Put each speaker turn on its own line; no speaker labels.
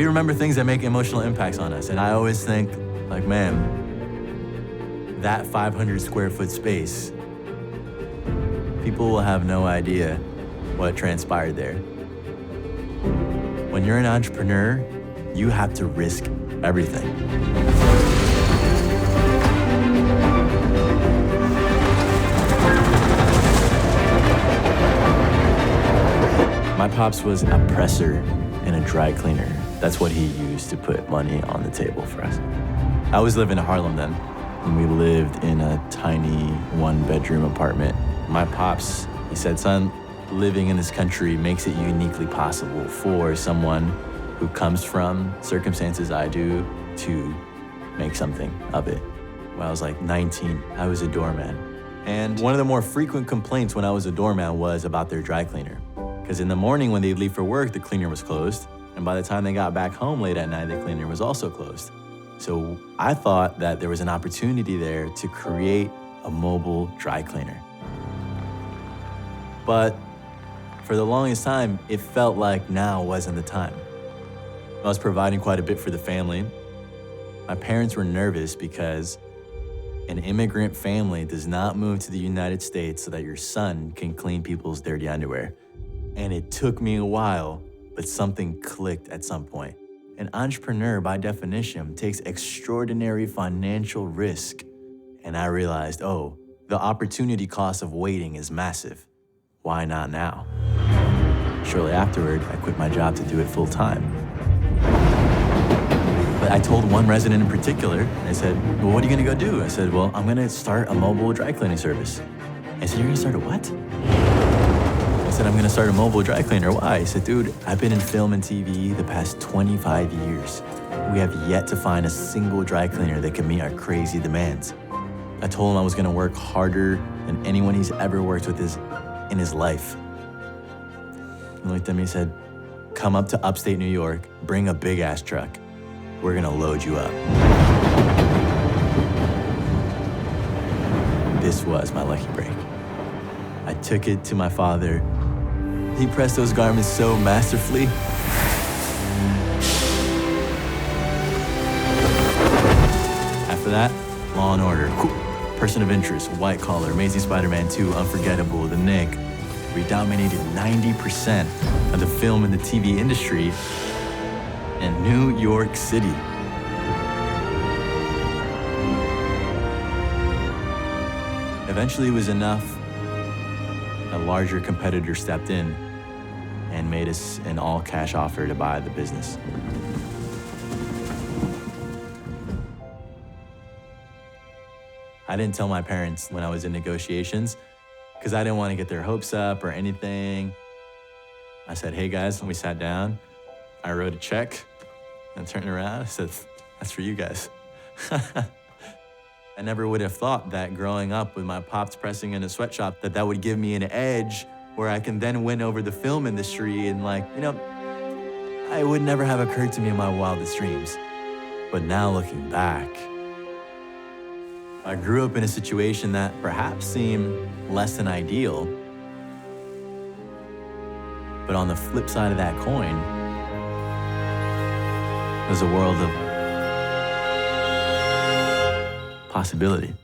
We remember things that make emotional impacts on us. And I always think, like, man, that 500 square foot space, people will have no idea what transpired there. When you're an entrepreneur, you have to risk everything. My pops was a presser and a dry cleaner. That's what he used to put money on the table for us. I was living in Harlem then, and we lived in a tiny one-bedroom apartment. My pops, he said, son, living in this country makes it uniquely possible for someone who comes from circumstances I do to make something of it. When I was like 19, I was a doorman. And one of the more frequent complaints when I was a doorman was about their dry cleaner. Because in the morning when they'd leave for work, the cleaner was closed. And by the time they got back home late at night, the cleaner was also closed. So I thought that there was an opportunity there to create a mobile dry cleaner. But for the longest time, it felt like now wasn't the time. I was providing quite a bit for the family. My parents were nervous because an immigrant family does not move to the United States so that your son can clean people's dirty underwear. And it took me a while, but something clicked at some point. An entrepreneur, by definition, takes extraordinary financial risk. And I realized, oh, the opportunity cost of waiting is massive. Why not now? Shortly afterward, I quit my job to do it full time. But I told one resident in particular, and they said, well, what are you gonna go do? I said, well, I'm gonna start a mobile dry cleaning service. I said, you're gonna start a what? I said, I'm gonna start a mobile dry cleaner. Why? He said, dude, I've been in film and TV the past 25 years. We have yet to find a single dry cleaner that can meet our crazy demands. I told him I was gonna work harder than anyone he's ever worked with in his life. He looked at me and said, come up to upstate New York, bring a big ass truck. We're gonna load you up. This was my lucky break. I took it to my father. He pressed those garments so masterfully. After that, Law and Order, Person of Interest, White Collar, Amazing Spider-Man 2, Unforgettable, The Nick. We dominated 90% of the film and the TV industry in New York City. Eventually it was enough. A larger competitor stepped in and made us an all-cash offer to buy the business. I didn't tell my parents when I was in negotiations because I didn't want to get their hopes up or anything. I said, hey guys, when we sat down, I wrote a check and turned around. I said, that's for you guys. I never would have thought that growing up with my pops pressing in a sweatshop, that would give me an edge where I can then win over the film industry. And it would never have occurred to me in my wildest dreams. But now looking back, I grew up in a situation that perhaps seemed less than ideal. But on the flip side of that coin, was a world of possibility.